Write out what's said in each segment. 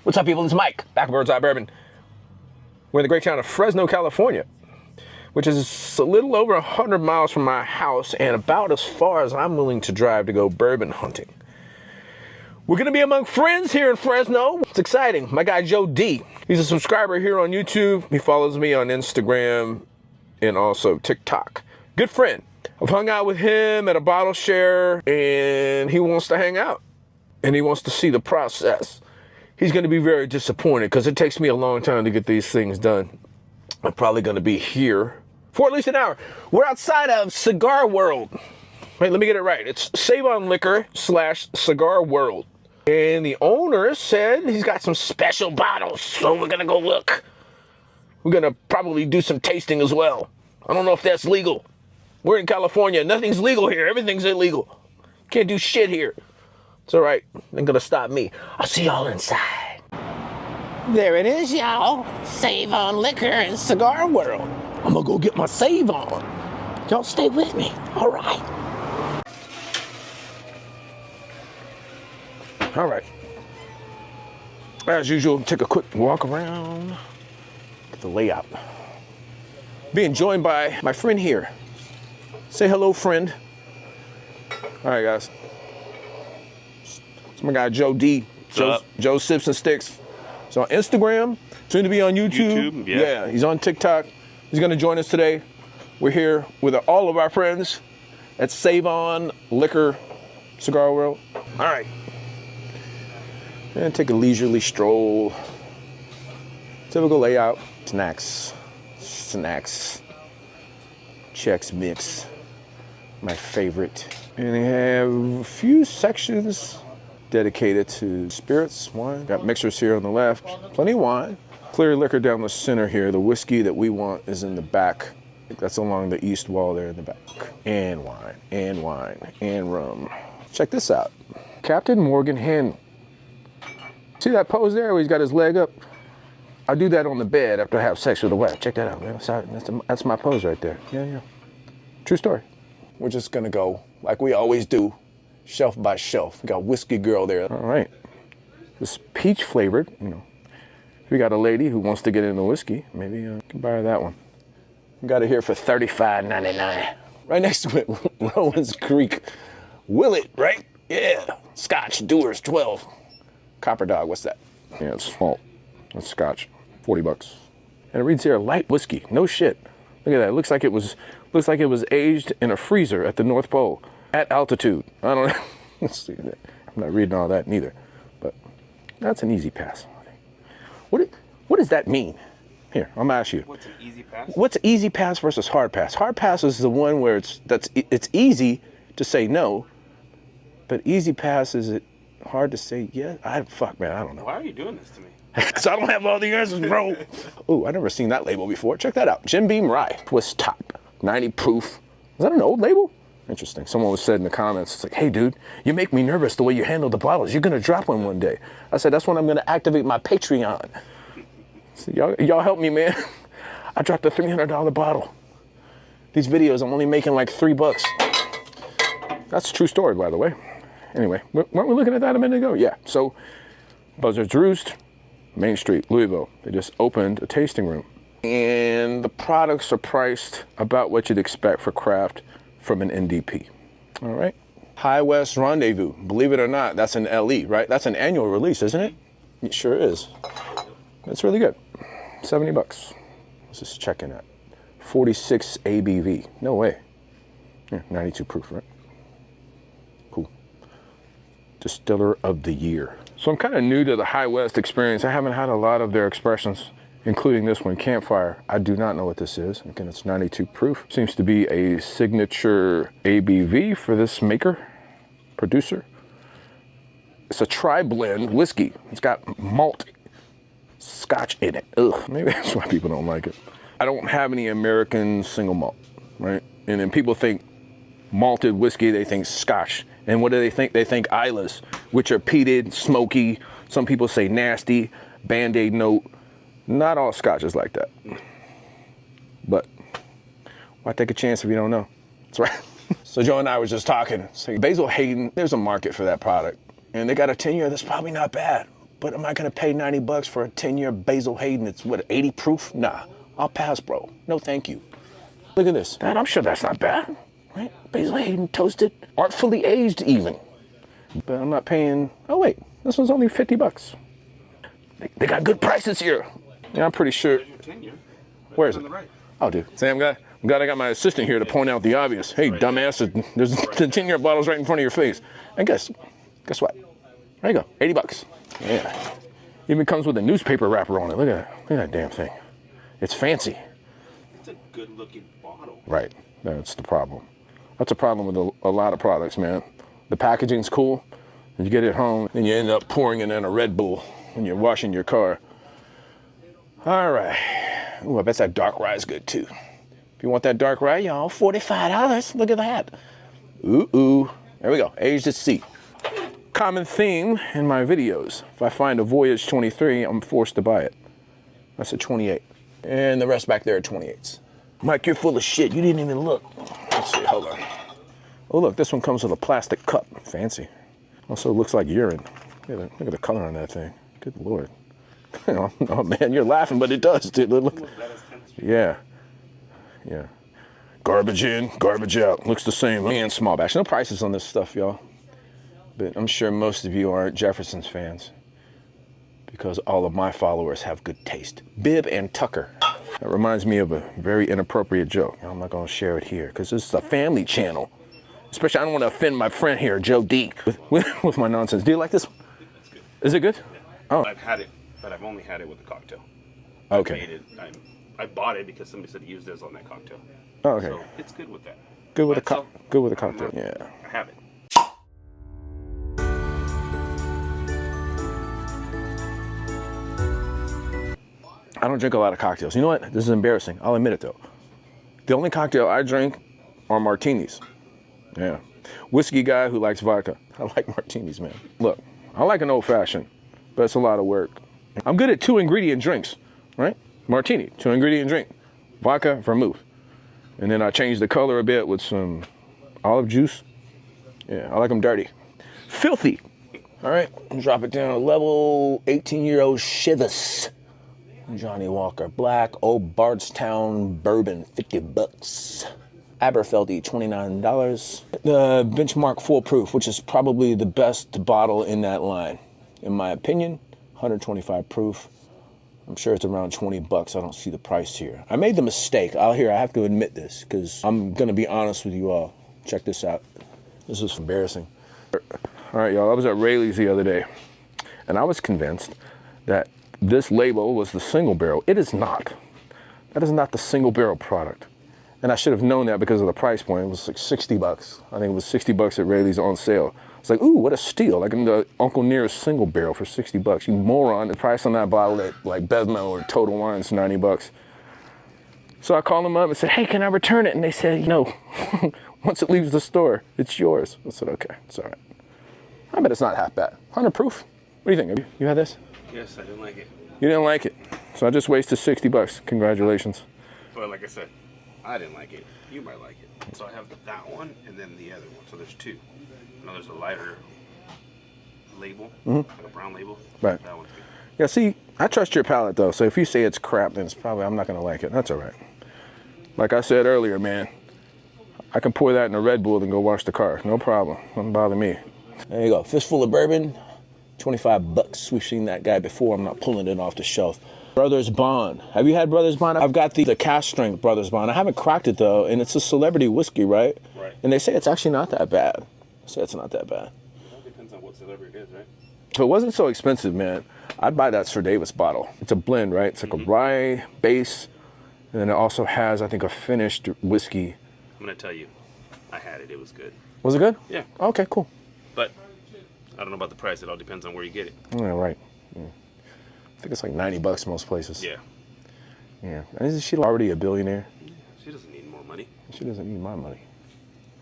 What's up, people? It's Mike, back with Bourbon. We're in the great town of Fresno, California, which is a little over 100 miles from my house and about as far as I'm willing to drive to go bourbon hunting. We're gonna be among friends here in Fresno. It's exciting. My guy, Joe D. He's a subscriber here on YouTube. He follows me on Instagram and also TikTok. Good friend. I've hung out with him at a bottle share and he wants to hang out and he wants to see the process. He's gonna be very disappointed because it takes me a long time to get these things done. I'm probably gonna be here for at least an hour. We're outside of Cigar World. Wait, let me get it right. It's Save-On Liquor / Cigar World. And the owner said he's got some special bottles, so we're gonna go look. We're gonna probably do some tasting as well. I don't know if that's legal. We're in California, nothing's legal here, everything's illegal. Can't do shit here. It's all right, ain't gonna stop me. I'll see y'all inside. There it is, y'all. Save-On Liquor and Cigar World. I'm gonna go get my save on. Y'all stay with me, all right? All right. As usual, take a quick walk around, get the layout. Being joined by my friend here. Say hello, friend. All right, guys. It's my guy, Joe D. Joe Sips and Sticks. So on Instagram, soon to be on YouTube. Yeah, he's on TikTok. He's gonna join us today. We're here with all of our friends at Save-On Liquor Cigar World. All right. And take a leisurely stroll. Typical layout. Snacks. Chex Mix. My favorite. And they have a few sections dedicated to spirits, wine. Got mixers here on the left. Plenty of wine. Clear liquor down the center here. The whiskey that we want is in the back. That's along the east wall there in the back. And wine, and rum. Check this out. Captain Morgan Hen. See that pose there where he's got his leg up? I do that on the bed after I have sex with a wife. Check that out, man. That's my pose right there. Yeah. True story. We're just gonna go like we always do, shelf by shelf. We got Whiskey Girl there. All right. This peach flavored, you know. If you got a lady who wants to get into whiskey, maybe you can buy her that one. We got it here for $35.99. Right next to it, Rowan's Creek. Willet, right? Yeah. Scotch, Dewar's 12. Copper Dog, what's that? Yeah, it's malt. That's Scotch, 40 bucks. And it reads here, light whiskey. No shit. Look at that. It looks like it was aged in a freezer at the North Pole at altitude. I don't know. Let's see. I'm not reading all that neither, but that's an easy pass. What does that mean? Here, I'm gonna ask you. What's an easy pass? What's easy pass versus hard pass? Hard pass is the one where it's easy to say no, but easy pass is it hard to say yes? Fuck, man, I don't know. Why are you doing this to me? Because I don't have all the answers, bro. Ooh, I never seen that label before. Check that out. Jim Beam Rye, twist top, 90 proof. Is that an old label? Interesting. Someone was said in the comments, it's like, hey, dude, you make me nervous the way you handle the bottles. You're gonna drop one day. I said, that's when I'm gonna activate my Patreon. So y'all help me, man. I dropped a $300 bottle. These videos, I'm only making like $3. That's a true story, by the way. Anyway, weren't we looking at that a minute ago? Yeah, so Buzzard's Roost, Main Street, Louisville. They just opened a tasting room. And the products are priced about what you'd expect for craft from an NDP. All right. High West Rendezvous, believe it or not, that's an LE, right? That's an annual release, isn't it? It sure is. That's really good. 70 bucks. Let's just check in that. 46 ABV. No way. Yeah, 92 proof, right? Cool. Distiller of the Year. So I'm kind of new to the High West experience. I haven't had a lot of their expressions, including this one, Campfire. I do not know what this is. Again, it's 92 proof. Seems to be a signature ABV for this producer. It's a tri-blend whiskey. It's got malt Scotch in it. Ugh, maybe that's why people don't like it. I don't have any American single malt, right? And then people think malted whiskey, they think Scotch. And what do they think? They think Islays, which are peated, smoky. Some people say nasty, Band-Aid note. Not all Scotch is like that. But why take a chance if you don't know? That's right. So Joe and I were just talking. So Basil Hayden, there's a market for that product. And they got a 10-year that's probably not bad. But am I gonna pay 90 bucks for a 10-year Basil Hayden? It's what, 80 proof? Nah, I'll pass, bro. No, thank you. Look at this. Dad, I'm sure that's not bad, right? Basil Hayden toasted, artfully aged even. But I'm not paying, oh wait, this one's only 50 bucks. They got good prices here. Yeah, I'm pretty sure. Where is it? Oh, dude. Sam, I'm glad I got my assistant here to point out the obvious. Hey, dumbass, there's the 10-year bottles right in front of your face. And guess what? There you go, 80 bucks. Yeah. Even comes with a newspaper wrapper on it. Look at that damn thing. It's fancy. It's a good looking bottle. Right, that's the problem. That's a problem with a lot of products, man. The packaging's cool, and you get it home, and you end up pouring it in a Red Bull when you're washing your car. All right. Ooh, I bet that dark rye is good too. If you want that dark rye, y'all, $45. Look at that. Ooh. There we go, aged at sea. Common theme in my videos. If I find a Voyage 23, I'm forced to buy it. That's a 28. And the rest back there are 28s. Mike, you're full of shit. You didn't even look. Let's see, hold on. Oh, look, this one comes with a plastic cup. Fancy. Also looks like urine. Look at the color on that thing. Good Lord. Oh, man, you're laughing, but it does, dude. Look. Yeah. Garbage in, garbage out. Looks the same. And small batch. No prices on this stuff, y'all. But I'm sure most of you aren't Jefferson's fans because all of my followers have good taste. Bib and Tucker. That reminds me of a very inappropriate joke. I'm not gonna share it here because this is a family channel. Especially, I don't want to offend my friend here, Joe D, with my nonsense. Do you like this one? It's good. Is it good? Oh. I've had it, but I've only had it with a cocktail. Okay. I bought it because somebody said use this on that cocktail. Oh, okay. So it's good with that. Good with a cocktail. Yeah. I have it. I don't drink a lot of cocktails. You know what? This is embarrassing. I'll admit it though. The only cocktail I drink are martinis. Yeah. Whiskey guy who likes vodka. I like martinis, man. Look, I like an old fashioned, but it's a lot of work. I'm good at 2-ingredient drinks, right? Martini, 2-ingredient drink. Vodka, vermouth. And then I change the color a bit with some olive juice. Yeah, I like them dirty. Filthy. All right, drop it down to level 18-year-old Chivas. Johnny Walker Black, Old Bardstown Bourbon, 50 bucks. Aberfeldy, $29. The Benchmark Full Proof, which is probably the best bottle in that line. In my opinion, 125 proof. I'm sure it's around 20 bucks. I don't see the price here. I made the mistake. I have to admit this because I'm gonna be honest with you all. Check this out. This is embarrassing. All right, y'all, I was at Rayleigh's the other day and I was convinced that this label was the single barrel. It is not. That is not the single barrel product. And I should have known that because of the price point. It was like 60 bucks. I think it was 60 bucks at Rayleigh's on sale. It's like, ooh, what a steal. Like in the Uncle Nearest single barrel for 60 bucks. You moron. The price on that bottle at like Bevmo or Total Wine is 90 bucks. So I called them up and said, hey, can I return it? And they said, no. Once it leaves the store, it's yours. I said, okay, it's all right. I bet it's not half bad. 100 proof. What do you think? You had this? Yes, I didn't like it. You didn't like it. So I just wasted 60 bucks. Congratulations. But like I said, I didn't like it. You might like it. So I have that one and then the other one. So there's two. Now there's a lighter label, like a brown label. Right. That one's good. Yeah, see, I trust your palate though. So if you say it's crap, then it's probably, I'm not gonna like it. That's all right. Like I said earlier, man, I can pour that in a Red Bull and go wash the car. No problem. Doesn't bother me. There you go. Fistful of bourbon, 25 bucks. We've seen that guy before. I'm not pulling it off the shelf. Brothers Bond. Have you had Brothers Bond? I've got the cask strength Brothers Bond. I haven't cracked it though, and it's a celebrity whiskey, right? Right. And they say it's actually not that bad. They say it's not that bad. It depends on what celebrity it is, right? If it wasn't so expensive, man, I'd buy that Sir Davis bottle. It's a blend, right? It's like a rye base, and then it also has, I think, a finished whiskey. I'm gonna tell you, I had it. It was good. Was it good? Yeah. Okay, cool. But I don't know about the price. It all depends on where you get it. Yeah, right. Yeah. I think it's like 90 bucks most places. Yeah. Yeah. Isn't she already a billionaire? She doesn't need more money. She doesn't need my money.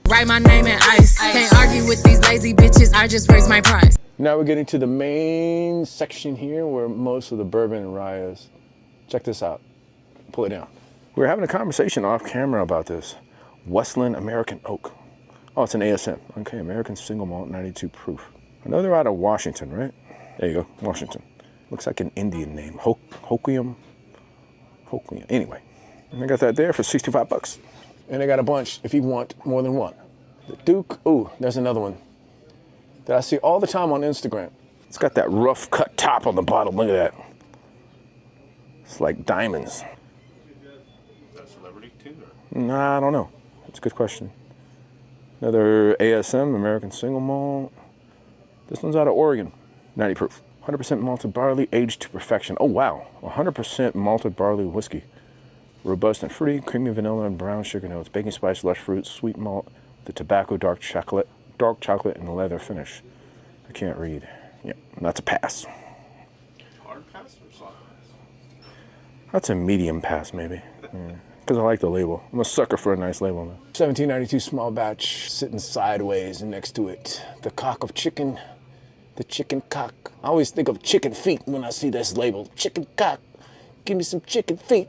Write my name in ice. Can't argue with these lazy bitches. I just raise my price. Now we're getting to the main section here where most of the bourbon and rye is. Check this out. Pull it down. We were having a conversation off camera about this. Westland American Oak. Oh, it's an ASM. Okay, American Single Malt 92 proof. I know they're out of Washington, right? There you go, Washington. Looks like an Indian name. Hoquiam. Anyway, and I got that there for 65 bucks. And I got a bunch if you want more than one. The Duke, ooh, there's another one that I see all the time on Instagram. It's got that rough cut top on the bottom. Look at that. It's like diamonds. Is that celebrity too? Nah, I don't know. That's a good question. Another ASM, American Single Malt. This one's out of Oregon. 90 proof. 100% malted barley, aged to perfection. Oh, wow. 100% malted barley whiskey. Robust and fruity, creamy vanilla and brown sugar notes, baking spice, lush fruit, sweet malt, the tobacco, dark chocolate, and leather finish. I can't read. Yeah, that's a pass. Hard pass or soft pass? That's a medium pass, maybe. Because I like the label. I'm a sucker for a nice label, man. 1792 small batch, sitting sideways, and next to it, the cock of chicken. The chicken cock. I always think of chicken feet when I see this label. Chicken cock. Give me some chicken feet.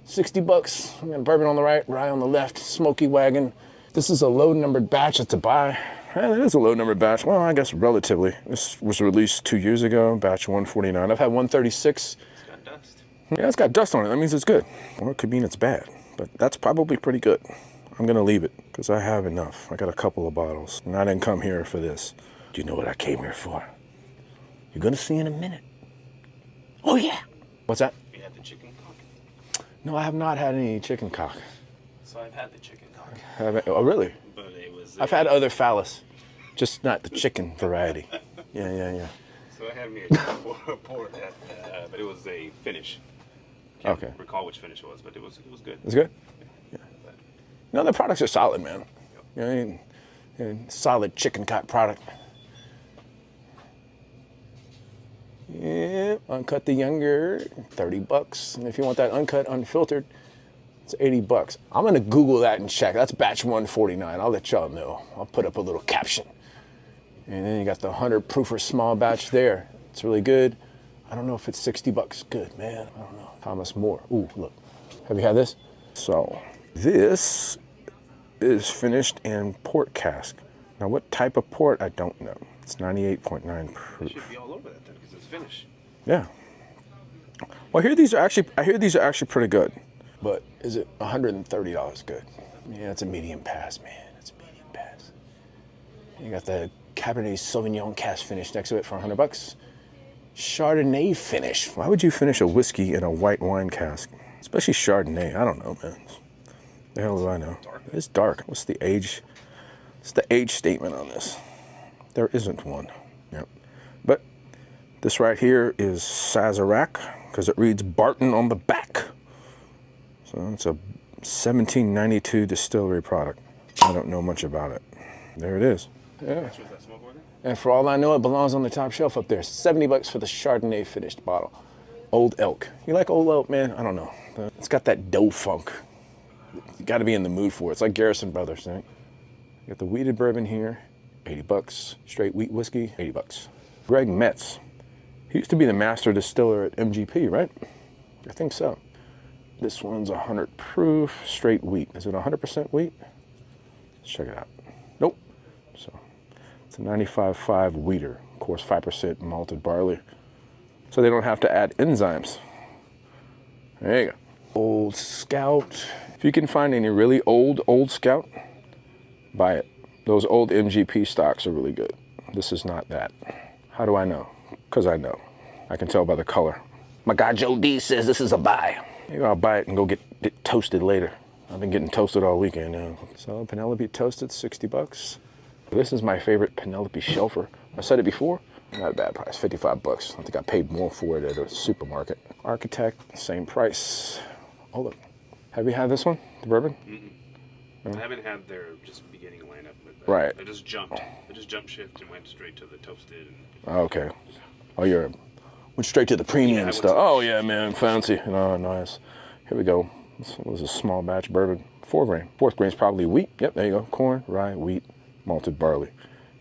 60 bucks. I got bourbon on the right, rye on the left, smoky wagon. This is a low-numbered batch to buy. Well, it is a low-numbered batch. Well, I guess relatively. This was released 2 years ago, batch 149. I've had 136. It's got dust. Yeah, it's got dust on it. That means it's good. Or it could mean it's bad. But that's probably pretty good. I'm going to leave it because I have enough. I got a couple of bottles. And I didn't come here for this. Do you know what I came here for? You're going to see in a minute. Oh, yeah. What's that? You had the chicken cock? No, I have not had any chicken cock. So I've had the chicken cock. Oh, really? But it was... I've had other phallus, just not the chicken variety. Yeah. So I had me a pour that, but it was a finish. Can't recall which finish it was, but it was good. It's good? Yeah. No, the products are solid, man. Yep. You know, solid chicken cock product. Yeah, uncut the younger, 30 bucks. And if you want that uncut, unfiltered, it's 80 bucks. I'm gonna Google that and check. That's batch 149. I'll let y'all know. I'll put up a little caption. And then you got the 100 proofer small batch there. It's really good. I don't know if it's 60 bucks. Good, man. I don't know. Thomas Moore. Ooh, look. Have you had this? So, this is finished in port cask. Now, what type of port, I don't know. It's 98.9 proof. It should be all over that then, because it's finished. Yeah. Well, I hear these are actually pretty good. But is it $130 good? Yeah, it's a medium pass, man. It's a medium pass. You got the Cabernet Sauvignon cask finish next to it for 100 bucks. Chardonnay finish. Why would you finish a whiskey in a white wine cask? Especially Chardonnay. I don't know, man. The hell do I know? It's dark. What's the age? What's the age statement on this? There isn't one. Yep. But this right here is Sazerac because it reads Barton on the back. So it's a 1792 distillery product. I don't know much about it. There it is. Yeah. And for all I know, it belongs on the top shelf up there. 70 bucks for the Chardonnay finished bottle. Old Elk. You like Old Elk, man? I don't know. It's got that dough funk. You got to be in the mood for it. It's like Garrison Brothers, right? You got the wheated bourbon here, 80 bucks. Straight wheat whiskey, 80 bucks. Greg Metz. He used to be the master distiller at MGP, right? I think so. This one's 100 proof, straight wheat. Is it 100% wheat? Let's check it out. Nope. So it's a 95.5 wheater. Of course, 5% malted barley. So they don't have to add enzymes. There you go. Old Scout. If you can find any really old Scout, buy it. Those old MGP stocks are really good. This is not that. How do I know? Because I know. I can tell by the color. My guy Joe D says this is a buy. Maybe I'll buy it and go get it toasted later. I've been getting toasted all weekend now. So Penelope toasted, 60 bucks. This is my favorite Penelope Shelfer. I said it before. Not a bad price, 55 bucks. I think I paid more for it at a supermarket. Architect, same price. Oh look, have you had this one, the bourbon? I haven't had their just beginning lineup. But right. They just jumped shift and went straight to the toasted. Okay. Oh, went straight to the premium stuff. Oh yeah, man, fancy. Oh, nice. Here we go. This was a small batch bourbon, 4 grain. 4th grain is probably wheat. Yep, there you go. Corn, rye, wheat, malted barley.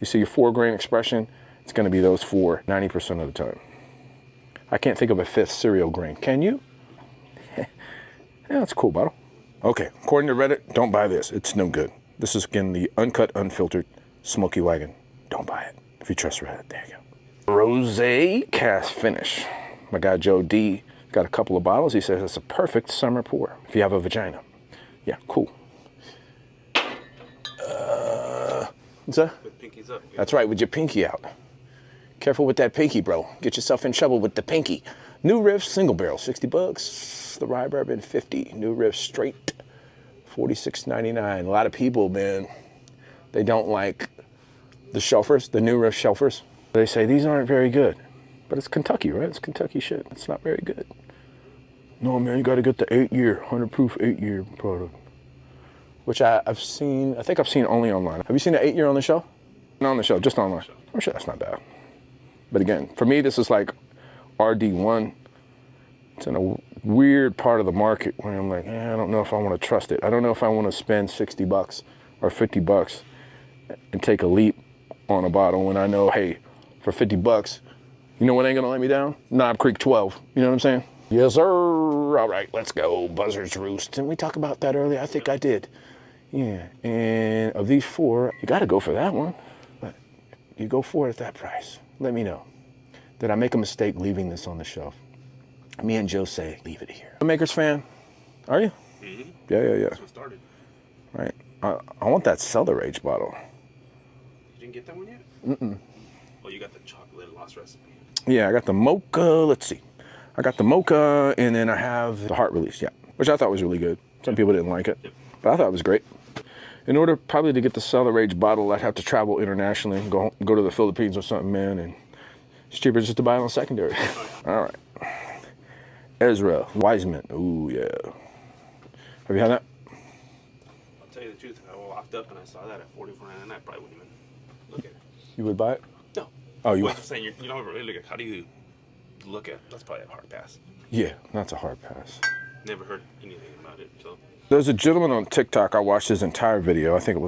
You see your 4 grain expression, it's gonna be those 4 90% of the time. I can't think of a 5th cereal grain. Can you? Yeah, that's a cool bottle. Okay, according to Reddit, don't buy this. It's no good. This is, again, the uncut, unfiltered Smoky Wagon. Don't buy it. If you trust Reddit, there you go. Rosé cask finish. My guy Joe D got a couple of bottles. He says it's a perfect summer pour if you have a vagina. Yeah, cool. What's that? With pinkies up. That's right, with your pinky out. Careful with that pinky, bro. Get yourself in trouble with the pinky. New Riff single barrel, 60 bucks. The rye bourbon, 50. New Riff straight, 46.99. A lot of people, man, they don't like the shelfers, the New Riff shelfers. They say these aren't very good. But it's Kentucky, right? It's Kentucky shit. It's not very good. No, man, you got to get the 8-year, 100 proof 8-year product. Which I've seen, I think I've seen only online. Have you seen the 8-year on the show? Not on the show, just online. I'm sure that's not bad. But again, for me, this is like RD1. It's in a weird part of the market where I'm like, I don't know if I want to trust it. I don't know if I want to spend 60 bucks or 50 bucks and take a leap on a bottle when I know, hey, for 50 bucks, you know what ain't gonna let me down? Knob Creek 12. You know what I'm saying? Yes, sir. All right, let's go. Buzzard's Roost. Didn't we talk about that earlier? I think I did. Yeah, and of these 4, you gotta go for that one. But you go for it at that price. Let me know. Did I make a mistake leaving this on the shelf? Me and Joe say, leave it here. A Makers fan? Are you? Mm-hmm. Yeah. That's what started. Right. I want that Cellar Age bottle. You didn't get that one yet? Mm-mm. Oh, you got the chocolate lost recipe. Yeah, I got the mocha. Let's see. I got the mocha, and then I have the heart release, yeah, which I thought was really good. Some people didn't like it, but I thought it was great. In order probably to get the Cellar Age bottle, I'd have to travel internationally, go to the Philippines or something, man, and it's cheaper just to buy it on secondary. All right. Ezra Wiseman. Ooh, yeah. Have you had that? I'll tell you the truth. I walked up and I saw that at $44.99. I probably wouldn't even look at it. You would buy it? No. Oh, you would? would? I'm saying you don't really look at. How do you look at? That's probably a hard pass. Yeah, that's a hard pass. Never heard anything about it. So. There's a gentleman on TikTok. I watched his entire video. I think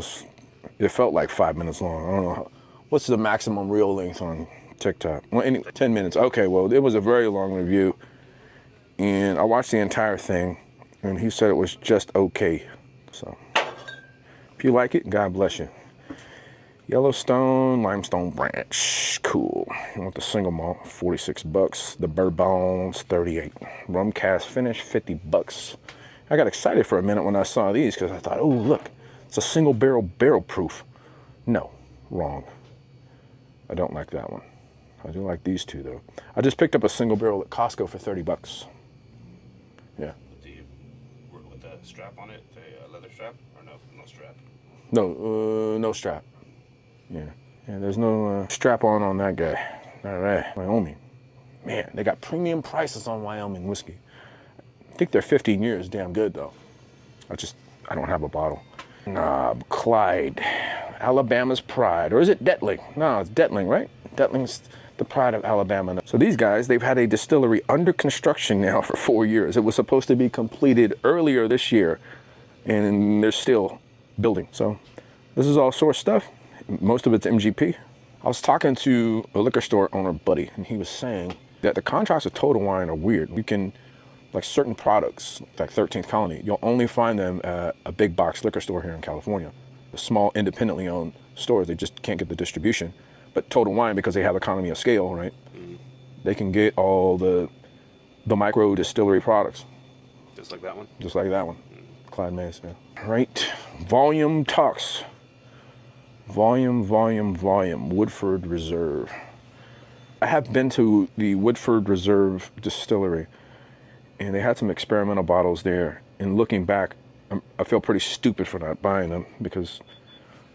it felt like 5 minutes long. I don't know. What's the maximum reel length on TikTok? Well, 10 minutes. Okay, well, it was a very long review. And I watched the entire thing, and he said it was just okay. So, if you like it, God bless you. Yellowstone, Limestone Branch, cool. You want the single malt, 46 bucks. The Bourbon's 38. Rum cast finish, 50 bucks. I got excited for a minute when I saw these because I thought, oh, look, it's a single barrel proof. No, wrong. I don't like that one. I do like these two though. I just picked up a single barrel at Costco for 30 bucks. Yeah. Do you work with a strap on it, a leather strap, or no strap? No strap. Yeah, there's no strap on that guy. All right, Wyoming. Man, they got premium prices on Wyoming whiskey. I think they're 15 years damn good though. I don't have a bottle. Knob, Clyde, Alabama's pride. Or is it Detling? No, it's Detling, right? Detling's the pride of Alabama. So these guys, they've had a distillery under construction now for 4 years. It was supposed to be completed earlier this year, and they're still building. So this is all source stuff. Most of it's MGP. I was talking to a liquor store owner buddy, and he was saying that the contracts with Total Wine are weird. You can, like certain products, like 13th Colony, you'll only find them at a big box liquor store here in California. The small independently owned stores, they just can't get the distribution. But Total Wine, because they have economy of scale, right? Mm-hmm. They can get all the micro distillery products. Just like that one? Just like that one. Mm-hmm. Clyde Mays, yeah. Right, Volume Talks. Volume, Woodford Reserve. I have been to the Woodford Reserve distillery, and they had some experimental bottles there. And looking back, I feel pretty stupid for not buying them because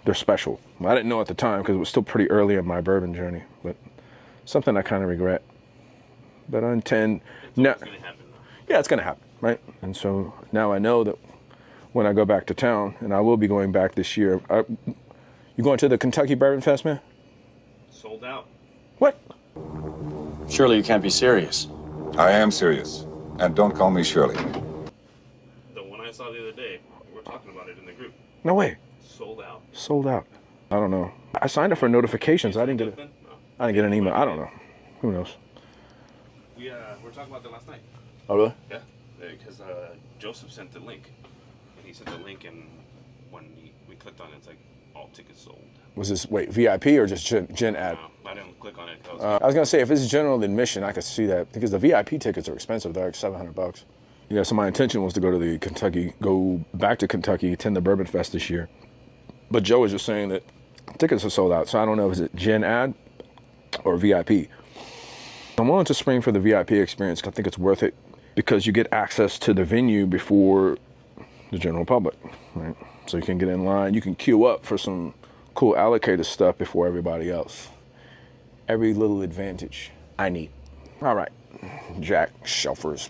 they're special. I didn't know at the time because it was still pretty early in my bourbon journey, but something I kind of regret. But I intend... It's gonna happen, though. Yeah, it's going to happen, right? And so now I know that when I go back to town, and I will be going back this year... You going to the Kentucky Bourbon Fest, man? Sold out. What? Surely you can't be serious. I am serious. And don't call me Shirley. The one I saw the other day, we were talking about it in the group. No way. Sold out. Sold out. I don't know. I signed up for notifications. I didn't get it. No. I didn't get an email. I don't know. Who knows? We were talking about that last night. Oh, really? Yeah. Because Joseph sent the link. And he sent the link, and when we clicked on it, it's like all tickets sold. Was this, wait, VIP or just gen ad? I didn't click on it. I was gonna say, if it's general admission, I could see that because the VIP tickets are expensive. They're like $700. Yeah, so my intention was to go back to Kentucky, attend the Bourbon Fest this year. But Joe was just saying that tickets are sold out. So I don't know if it's gen ad or VIP. I'm willing to spring for the VIP experience. I think it's worth it because you get access to the venue before the general public, right? So you can get in line, you can queue up for some cool allocated stuff before everybody else. Every little advantage I need. All right, Jack Shelfers.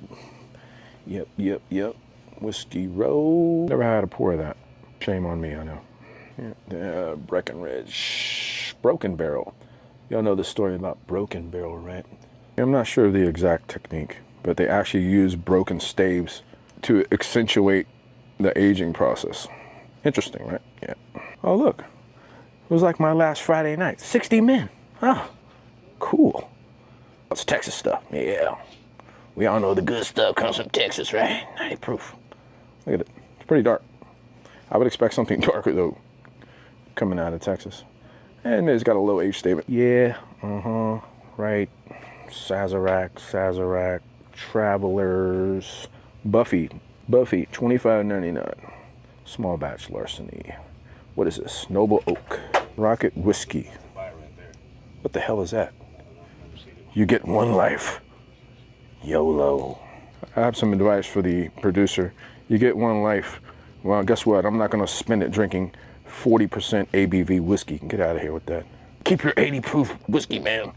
Yep. Whiskey Road. Never had a pour of that. Shame on me, I know. Yeah, Breckenridge. Broken Barrel. Y'all know the story about Broken Barrel, right? I'm not sure of the exact technique, but they actually use broken staves to accentuate the aging process. Interesting, right? Yeah. Oh, look. It was like my last Friday night. 60 men. Oh, cool. It's Texas stuff. Yeah. We all know the good stuff comes from Texas, right? 90 proof. Look at it. It's pretty dark. I would expect something darker, though, coming out of Texas. And it's got a low age statement. Yeah, right. Sazerac, Travelers, Buffy, $25.99. Small batch larceny. What is this? Noble Oak, Rocket Whiskey. What the hell is that? You get one life. YOLO. I have some advice for the producer. You get one life. Well, guess what? I'm not gonna spend it drinking 40% ABV whiskey. Get out of here with that. Keep your 80 proof whiskey, man.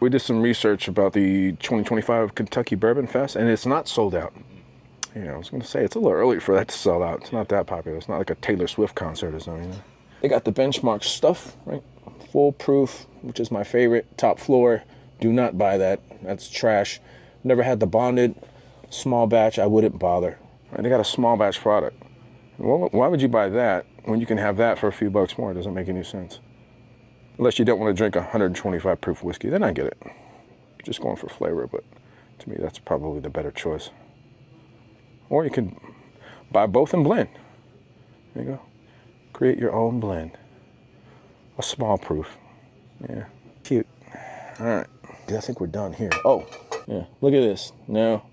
We did some research about the 2025 Kentucky Bourbon Fest, and it's not sold out. You know, I was gonna say, it's a little early for that to sell out. It's not that popular. It's not like a Taylor Swift concert or something. You know? They got the benchmark stuff, right? Full proof, which is my favorite. Top floor, do not buy that. That's trash. Never had the bonded small batch. I wouldn't bother. Right? They got a small batch product. Well, why would you buy that when you can have that for a few bucks more? It doesn't make any sense. Unless you don't want to drink 125 proof whiskey, then I get it. Just going for flavor, but to me, that's probably the better choice. Or you can buy both and blend. There you go. Create your own blend. A small proof. Yeah, cute. All right, I think we're done here. Oh, yeah, look at this. Now,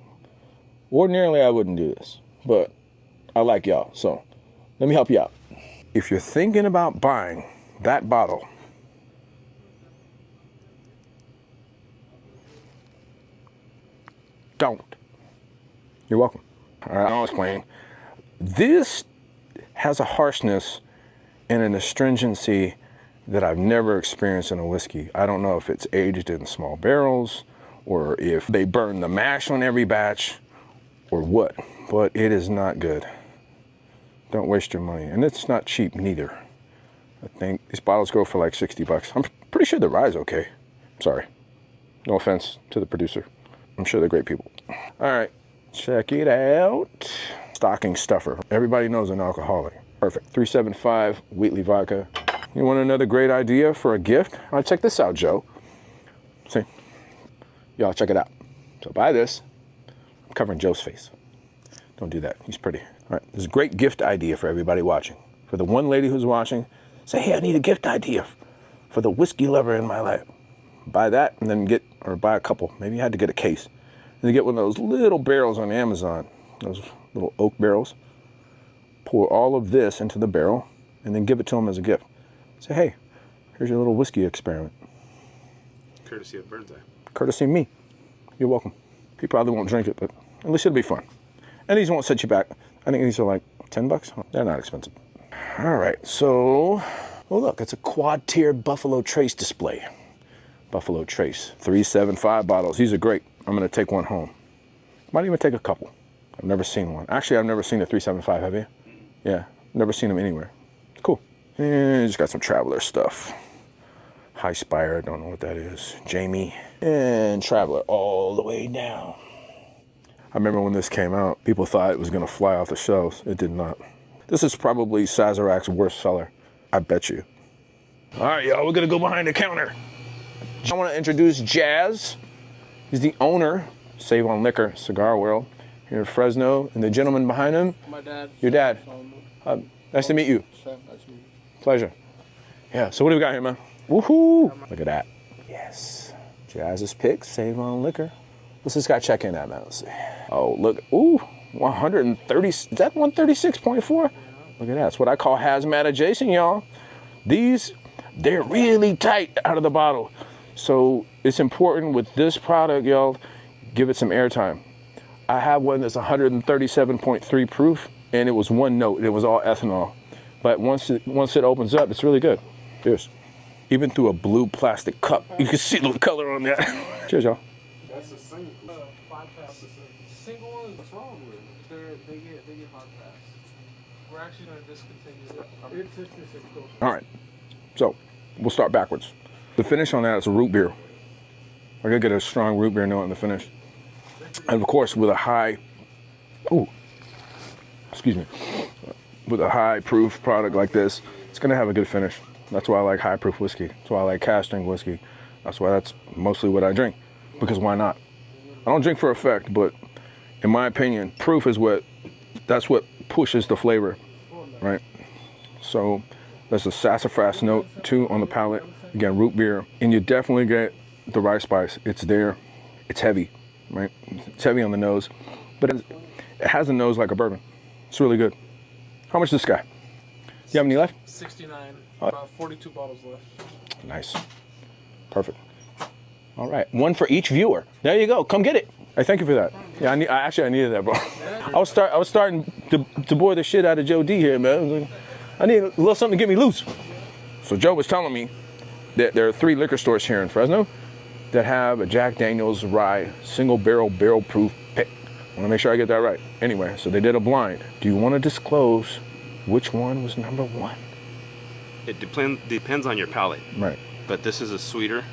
ordinarily I wouldn't do this, but I like y'all, so let me help you out. If you're thinking about buying that bottle, don't. You're welcome. All right, I'll explain. This has a harshness and an astringency that I've never experienced in a whiskey. I don't know if it's aged in small barrels or if they burn the mash on every batch or what, but it is not good. Don't waste your money. And it's not cheap neither. I think these bottles go for like 60 bucks. I'm pretty sure the rye's okay. Sorry. No offense to the producer. I'm sure they're great people. All right, check it out. Stocking stuffer. Everybody knows an alcoholic. Perfect. 375 Wheatley vodka. You want another great idea for a gift? All right, check this out, Joe. See? Y'all check it out. So buy this. I'm covering Joe's face. Don't do that. He's pretty. All right, this is a great gift idea for everybody watching. For the one lady who's watching, say, hey, I need a gift idea for the whiskey lover in my life. Buy that and then buy a couple. Maybe you had to get a case. And you get one of those little barrels on Amazon, those little oak barrels. Pour all of this into the barrel and then give it to them as a gift. Say, hey, here's your little whiskey experiment. Courtesy of Bird's Eye. Courtesy of me. You're welcome. He probably won't drink it, but at least it'll be fun. And these won't set you back. I think these are like 10 bucks. They're not expensive. All right, so, oh look, it's a quad-tiered Buffalo Trace display. Buffalo Trace, 375 bottles. These are great. I'm gonna take one home. Might even take a couple. I've never seen one. Actually, I've never seen a 375, have you? Yeah, never seen them anywhere. Cool. And just got some Traveler stuff. High Spire, I don't know what that is. Jamie. And Traveler all the way down. I remember when this came out, people thought it was gonna fly off the shelves. It did not. This is probably Sazerac's worst seller. I bet you. All right, y'all, we're gonna go behind the counter. I wanna introduce Jazz. He's the owner, Save-On Liquor Cigar World, here in Fresno. And the gentleman behind him, My dad. your dad. Nice to meet you. Nice to meet you. Pleasure. Yeah, so what do we got here, man? Woohoo! Look at that. Yes. Jazz's pick, Save-On Liquor. What's this guy check in at, man? Let's see. Oh, look. Ooh, 130. Is that 136.4? Look at that. That's what I call hazmat adjacent, y'all. These, they're really tight out of the bottle. So it's important with this product, y'all, give it some airtime. I have one that's 137.3 proof, and it was one note. It was all ethanol. But once it opens up, it's really good. Cheers. Even through a blue plastic cup, you can see the color on that. Cheers, y'all. That's a single. 5 passes. Single one, what's wrong with it? They get hard pass. We're actually going to discontinue it. It's 66. All right. So we'll start backwards. The finish on that is a root beer. I gotta get a strong root beer note in the finish. And of course, with a high, with a high proof product like this, it's gonna have a good finish. That's why I like high proof whiskey. That's why I like cask strength whiskey. That's why that's mostly what I drink. Because why not? I don't drink for effect, but in my opinion, proof is that's what pushes the flavor, right? So there's a sassafras note too on the palate. Again, root beer, and you definitely get the rice spice. It's there. It's heavy, right? It's heavy on the nose, but it has a nose like a bourbon. It's really good. How much is this guy? You have any left? 69. About 42 bottles left. Nice. Perfect. All right. One for each viewer. There you go. Come get it. Hey, thank you for that. Yeah, I needed that, bro. I was starting to bore the shit out of Joe D here, man. I need a little something to get me loose. So Joe was telling me that there are 3 liquor stores here in Fresno that have a Jack Daniel's rye single barrel proof pick. I want to make sure I get that right. Anyway, so they did a blind. Do you want to disclose which one was number 1? It depends on your palate. Right. But this is a sweeter.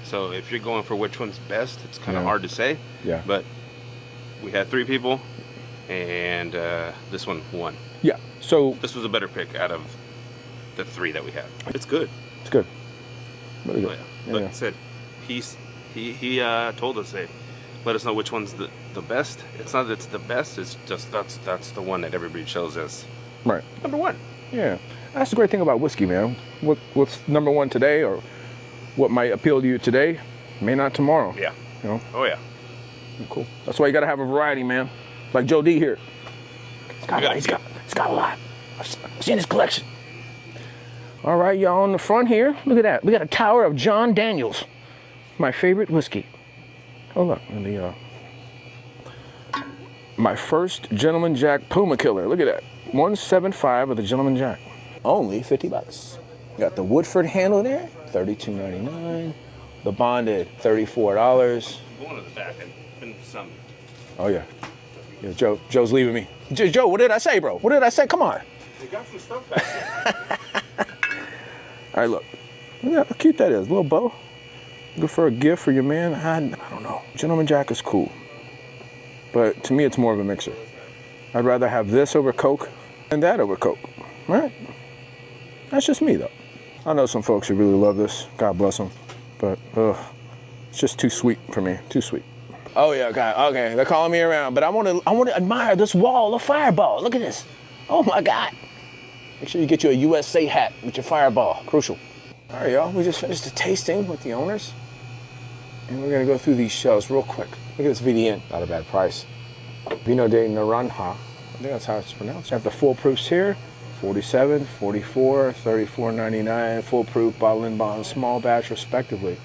So if you're going for which one's best, it's kind of hard to say. Yeah. But we had 3 people, and this one won. Yeah. So this was a better pick out of the 3 that we had. It's good. It's good. Really good. Oh, yeah. Like I said, he told us, hey, let us know which one's the best. It's not that it's the best. It's just that's the one that everybody chose as right. number 1. Yeah. That's the great thing about whiskey, man. What's number 1 today, or what might appeal to you today, may not tomorrow. Yeah. You know? Oh, yeah. Cool. That's why you got to have a variety, man. Like Joe D here. He's got a lot. I've seen his collection. All right, y'all, on the front here, look at that. We got a tower of John Daniels, my favorite whiskey. Oh, look. My first Gentleman Jack Puma Killer. Look at that. 175 of the Gentleman Jack. Only $50. Got the Woodford handle there, $32.99. The bonded, $34. Going to the back and been some. Oh yeah. Yeah, Joe's leaving me. Joe, what did I say, bro? What did I say? Come on. They got some stuff back there. All right, look how cute that is. A little bow. Good for a gift for your man. I don't know. Gentleman Jack is cool, but to me, it's more of a mixer. I'd rather have this over Coke than that over Coke. Right? That's just me, though. I know some folks who really love this. God bless them. But it's just too sweet for me. Too sweet. Oh yeah, okay. They're calling me around, but I want to admire this wall of Fireball. Look at this. Oh my God. Make sure you get you a USA hat with your Fireball. Crucial. All right, y'all. We just finished the tasting with the owners, and we're gonna go through these shelves real quick. Look at this VDN. Not a bad price. Vino de Naranja. I think that's how it's pronounced. You have the full proofs here. 47, 44, 34.99, full proof, bottle and bond, small batch, respectively.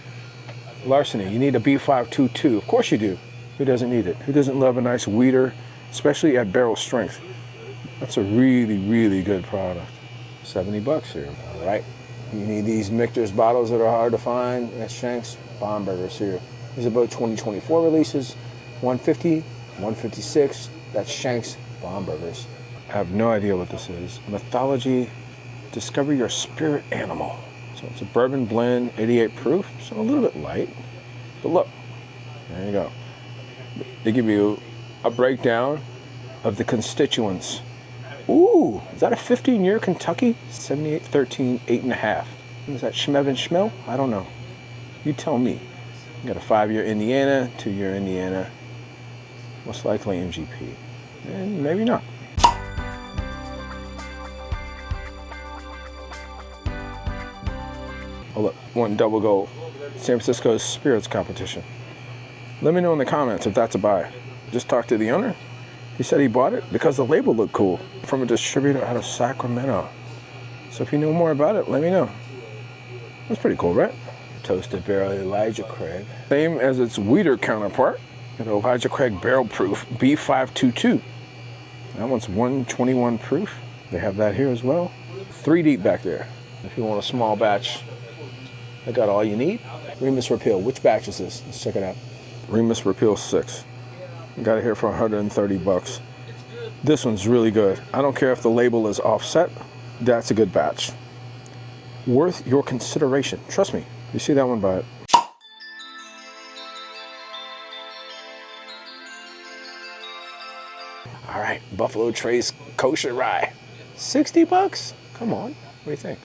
Larceny, you need a B522. Of course you do. Who doesn't need it? Who doesn't love a nice weeder, especially at barrel strength? That's a really, really good product. $70 here. All right. You need these Michter's bottles that are hard to find. That's Shanks Bombergers here. These are both 2024 releases. 150, 156. That's Shanks Bombergers. I have no idea what this is. Mythology, discover your spirit animal. So it's a bourbon blend, 88 proof, so a little bit light. But look, there you go. They give you a breakdown of the constituents. Ooh, is that a 15-year Kentucky? 7813, 8.5. Is that Schmevin Schmill? I don't know. You tell me. You got a 5-year Indiana, 2-year Indiana, most likely MGP. And maybe not. Oh look, one double gold. San Francisco's Spirits Competition. Let me know in the comments if that's a buy. Just talked to the owner. He said he bought it because the label looked cool from a distributor out of Sacramento. So if you know more about it, let me know. That's pretty cool, right? Toasted barrel Elijah Craig. Same as its weeder counterpart. Got Elijah Craig Barrel Proof B522. That one's 121 proof. They have that here as well. 3 deep back there. If you want a small batch, I got all you need. Remus Repeal. Which batch is this? Let's check it out. Remus Repeal 6. Got it here for 130 bucks. This one's really good. I don't care if the label is offset. That's a good batch. Worth your consideration. Trust me. You see that one, buy it. All right, Buffalo Trace Kosher Rye. 60 bucks? Come on. What do you think?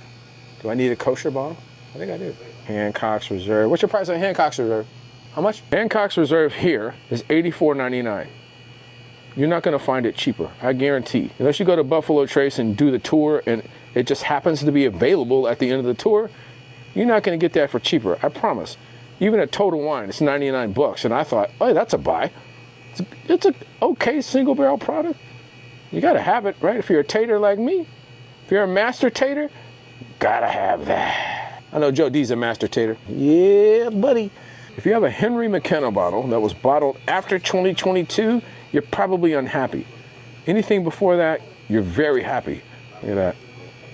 Do I need a kosher bottle? I think I do. Hancock's Reserve. What's your price on Hancock's Reserve? How much? Hancock's Reserve here is $84.99. You're not gonna find it cheaper, I guarantee. Unless you go to Buffalo Trace and do the tour and it just happens to be available at the end of the tour, you're not gonna get that for cheaper, I promise. Even at Total Wine, it's 99 bucks. And I thought, oh, that's a buy. It's a okay single barrel product. You gotta have it, right? If you're a tater like me, if you're a master tater, gotta have that. I know Joe D's a master tater. Yeah, buddy. If you have a Henry McKenna bottle that was bottled after 2022, you're probably unhappy. Anything before that, you're very happy. Look at that.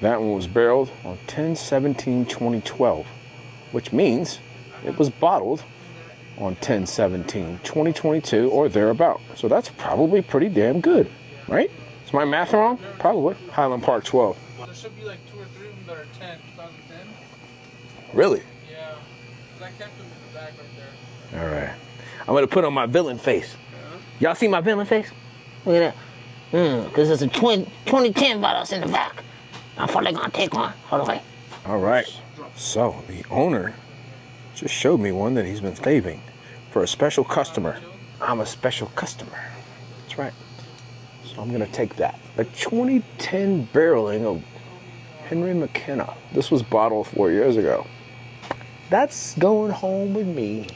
That one was barreled on 10/17/2012, which means it was bottled on 10/17/2022 or thereabout. So that's probably pretty damn good, right? Is my math wrong? Probably. Highland Park 12. There should be like 2 or 3 of them that are 2010. Really? Yeah. 'Cause I kept them in the bag right there. All right. I'm gonna put on my villain face. Y'all see my villain face? Look at that. Because there's a 2010 bottles in the back. I'm probably gonna take one. Hold on, wait. All right. So the owner just showed me one that he's been saving for a special customer. I'm a special customer. That's right. So I'm gonna take that. A 2010 barreling of Henry McKenna. This was bottled 4 years ago. That's going home with me.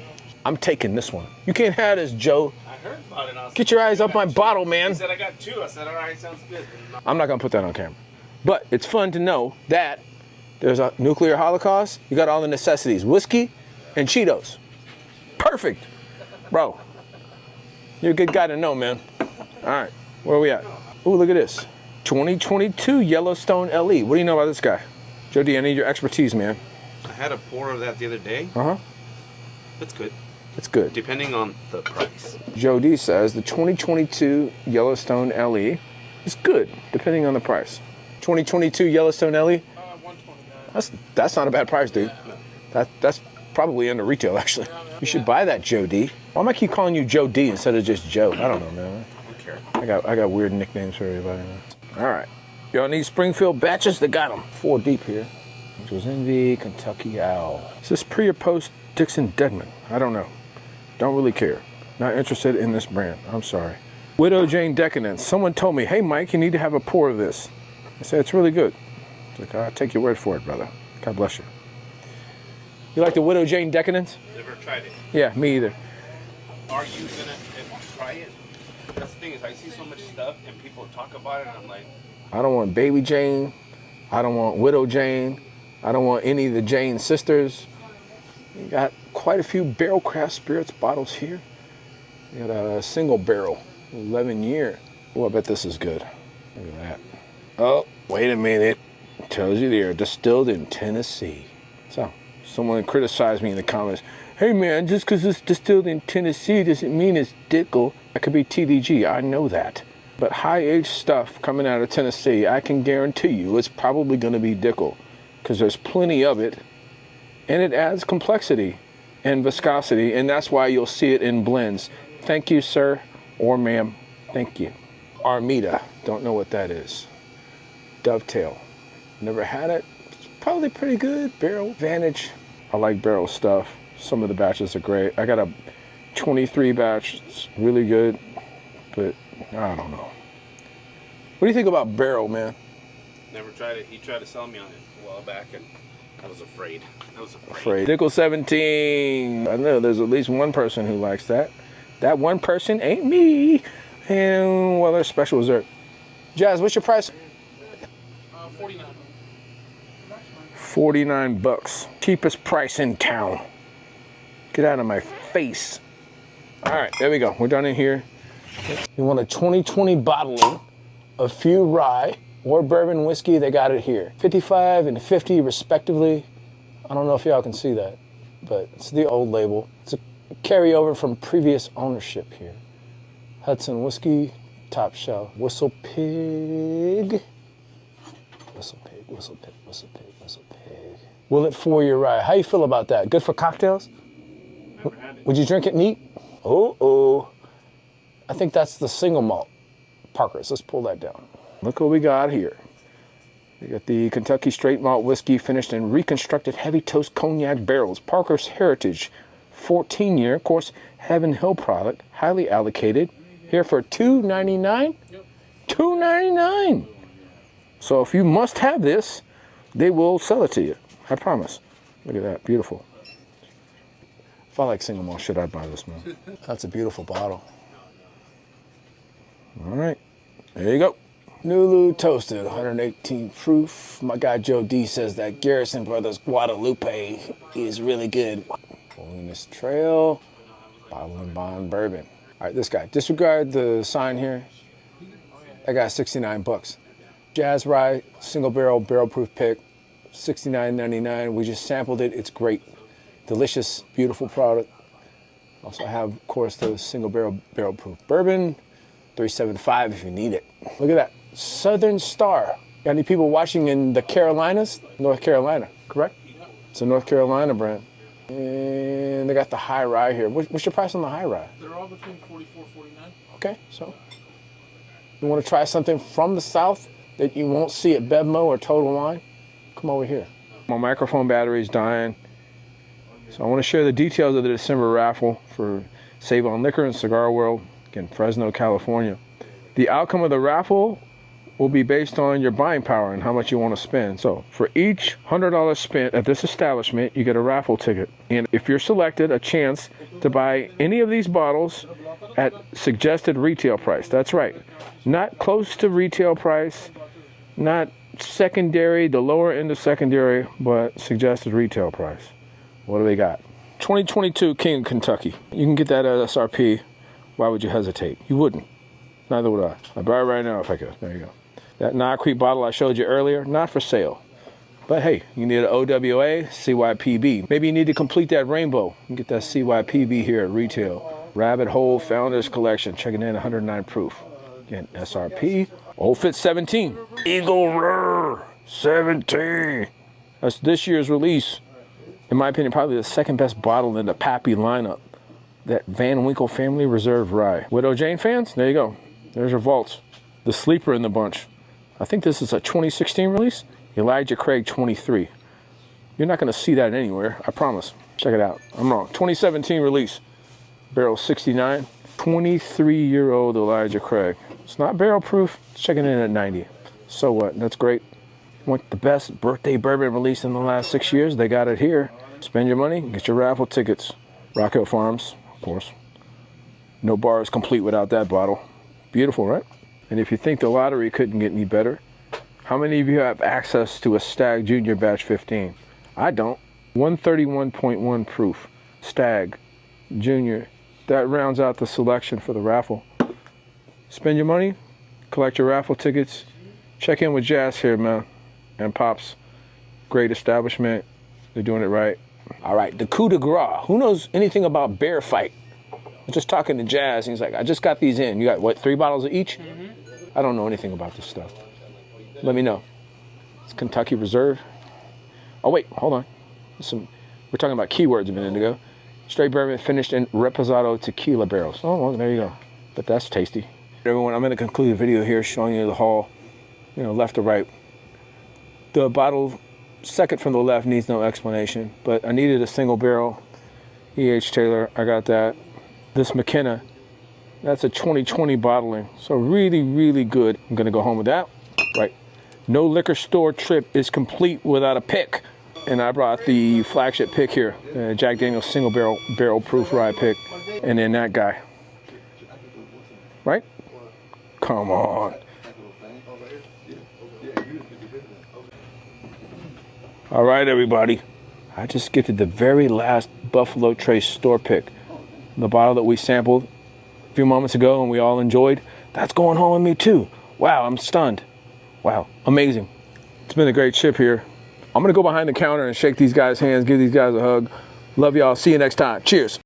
I'm taking this one. You can't have this, Joe. I heard about it. Get your eyes off my bottle, man. He said I got 2. I said, all right, sounds good. I'm not gonna put that on camera. But it's fun to know that there's a nuclear holocaust. You got all the necessities, whiskey and Cheetos. Perfect, bro. You're a good guy to know, man. All right, where are we at? Ooh, look at this. 2022 Yellowstone LE. What do you know about this guy? Joe D, I need your expertise, man. I had a pour of that the other day. Uh-huh. It's good. It's good. Depending on the price. Joe D says the 2022 Yellowstone LE is good, depending on the price. 2022 Yellowstone LE? 129. That's not a bad price, dude. That's probably under retail, actually. You should buy that, Joe D. Why am I keep calling you Joe D instead of just Joe? I don't know, man. I don't care. I got weird nicknames for everybody. All right. Y'all need Springfield batches? They got them. 4 deep here. Angels Envy, Kentucky Owl. Is this pre or post Dixon Deadman? I don't know. Don't really care. Not interested in this brand. I'm sorry. Widow Jane Decadence. Someone told me, hey, Mike, you need to have a pour of this. I said, it's really good. It's like, I'll take your word for it, brother. God bless you. You like the Widow Jane Decadence? Never tried it. Yeah, me either. Are you gonna try it? That's the thing is I see so much stuff and people talk about it and I'm like, I don't want Baby Jane. I don't want Widow Jane. I don't want any of the Jane sisters. You got quite a few barrel craft spirits bottles here. You got a single barrel, 11 year. Oh, I bet this is good. Look at that. Oh, wait a minute. It tells you they are distilled in Tennessee. So, someone criticized me in the comments. Hey man, just because it's distilled in Tennessee doesn't mean it's Dickel. That could be TDG, I know that. But high-aged stuff coming out of Tennessee, I can guarantee you it's probably going to be Dickel. Because there's plenty of it. And it adds complexity and viscosity, and that's why you'll see it in blends. Thank you, sir, or ma'am. Thank you. Armida, don't know what that is. Dovetail, never had it. It's probably pretty good. Barrel Vantage, I like barrel stuff. Some of the batches are great. I got a 23 batch, it's really good, but I don't know. What do you think about barrel, man? never tried it. He tried to sell me on it a while back and I was afraid. Nickel 17. I know there's at least one person who likes that. That one person ain't me. And well, there's special reserve. Jazz, what's your price? 49. 49 bucks. Cheapest price in town. Get out of my face. All right, there we go. We're done in here. You want a 2020 bottling of few rye or bourbon whiskey? They got it here. 55 and 50 respectively. I don't know if y'all can see that, but it's the old label. It's a carryover from previous ownership here. Hudson Whiskey, top shelf. Whistle Pig. Whistle Pig, Whistle Pig, Whistle Pig, Whistle Pig. Willet 4-year rye. How you feel about that? Good for cocktails? Never had it. Would you drink it neat? Oh. I think that's the single malt. Parker's, let's pull that down. Look what we got here. We got the Kentucky straight malt whiskey finished in reconstructed heavy toast cognac barrels. Parker's Heritage, 14-year, of course, Heaven Hill product, highly allocated. Here for $2.99? Yep. $2.99. So if you must have this, they will sell it to you. I promise. Look at that, beautiful. If I like single malt shit, I'd buy this, man. That's a beautiful bottle. All right, there you go. Nulu Toasted, 118 proof. My guy Joe D says that Garrison Brothers Guadalupe is really good. Holiness Trail, Bottle and Bond Bourbon. All right, this guy, disregard the sign here. That guy's 69 bucks. Jazz Rye, single barrel, barrel proof pick, $69.99. We just sampled it, it's great. Delicious, beautiful product. Also have, of course, the single barrel, barrel proof bourbon, $375 if you need it. Look at that, Southern Star. Got any people watching in the Carolinas? North Carolina, correct? It's a North Carolina brand. And they got the high rye here. What's your price on the high rye? They're all between 44 and 49. Okay, so you want to try something from the South that you won't see at Bevmo or Total Wine? Come over here. My microphone battery's dying. So I want to share the details of the December raffle for Save-On Liquor and Cigar World, again, Fresno, California. The outcome of the raffle will be based on your buying power and how much you want to spend. So for each $100 spent at this establishment, you get a raffle ticket. And if you're selected, a chance to buy any of these bottles at suggested retail price. That's right. Not close to retail price, not secondary, the lower end of secondary, but suggested retail price. What do we got? 2022 King of Kentucky. You can get that at SRP. Why would you hesitate? You wouldn't. Neither would I. I'd buy it right now if I could. There you go. That Knob Creek bottle I showed you earlier, not for sale. But hey, you need an OWA, CYPB. Maybe you need to complete that rainbow. You can get that CYPB here at retail. Rabbit Hole Founders Collection, checking in 109 proof. Again, SRP. Old Fit 17. Eagle Rare 17. That's this year's release. In my opinion, probably the second best bottle in the Pappy lineup. That Van Winkle Family Reserve Rye. Widow Jane fans, there you go. There's your vaults. The sleeper in the bunch. I think this is a 2016 release. Elijah Craig 23. You're not gonna see that anywhere, I promise. Check it out, I'm wrong. 2017 release. Barrel 69. 23-year-old Elijah Craig. It's not barrel proof, it's checking in at 90. So what, that's great. Want the best birthday bourbon released in the last 6 years? They got it here. Spend your money, get your raffle tickets. Rock Hill Farms, of course. No bar is complete without that bottle. Beautiful, right? And if you think the lottery couldn't get any better, how many of you have access to a Stag Junior Batch 15? I don't. 131.1 proof. Stag Junior. That rounds out the selection for the raffle. Spend your money, collect your raffle tickets, check in with Jazz here, man, and Pops. Great establishment. They're doing it right. All right, the coup de grace. Who knows anything about bear fight? I was just talking to Jazz, and he's like, I just got these in. You got, what, 3 bottles of each? I don't know anything about this stuff. Let me know. It's Kentucky Reserve. Oh, wait, hold on. We're talking about keywords a minute ago. Straight bourbon finished in reposado tequila barrels. Oh, well, there you go. But that's tasty. Everyone, I'm going to conclude the video here showing you the haul, you know, left to right. The bottle second from the left needs no explanation, but I needed a single barrel. E.H. Taylor, I got that. This McKenna, that's a 2020 bottling, so really, really good. I'm gonna go home with that, right? No liquor store trip is complete without a pick. and I brought the flagship pick here, Jack Daniel's single barrel proof rye pick, and then that guy. Right? Come on. All right, everybody. I just gifted the very last Buffalo Trace store pick. The bottle that we sampled a few moments ago and we all enjoyed. That's going home with me too. Wow, I'm stunned. Wow, amazing. It's been a great trip here. I'm gonna go behind the counter and shake these guys' hands, give these guys a hug. Love y'all. See you next time. Cheers.